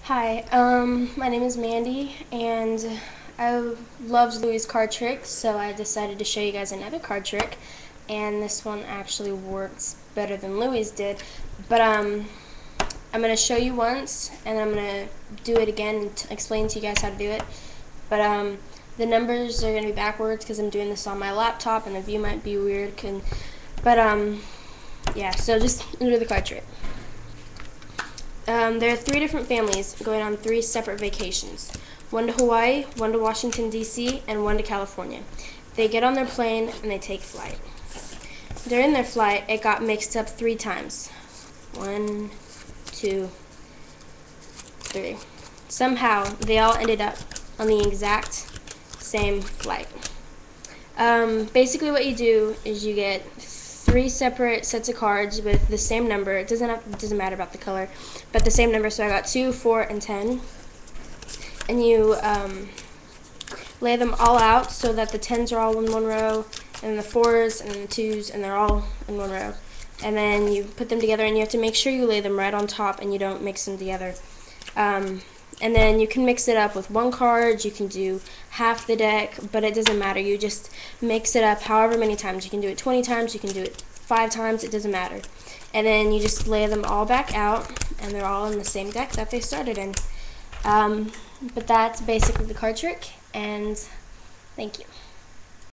Hi, my name is Mandy, and I loved Louis' card trick, so I decided to show you guys another card trick, and this one actually works better than Louis did, but I'm going to show you once, and I'm going to do it again and explain to you guys how to do it, but the numbers are going to be backwards because I'm doing this on my laptop, and the view might be weird, but yeah, so just do the card trick. There are three different families going on three separate vacations. One to Hawaii, one to Washington, D.C., and one to California. They get on their plane and they take flight. During their flight, it got mixed up 3 times. 1, 2, 3. Somehow, they all ended up on the exact same flight. Basically what you do is you get 3 separate sets of cards with the same number. It doesn't matter about the color, but the same number. So I got 2, 4, and 10. And you lay them all out so that the 10s are all in one row, and the 4s and the 2s, and they're all in one row. And then you put them together, and you have to make sure you lay them right on top and you don't mix them together. And then you can mix it up with 1 card, you can do half the deck, but it doesn't matter. You just mix it up however many times. You can do it 20 times, you can do it 5 times, it doesn't matter. And then you just lay them all back out, and they're all in the same deck that they started in. But that's basically the card trick, and thank you.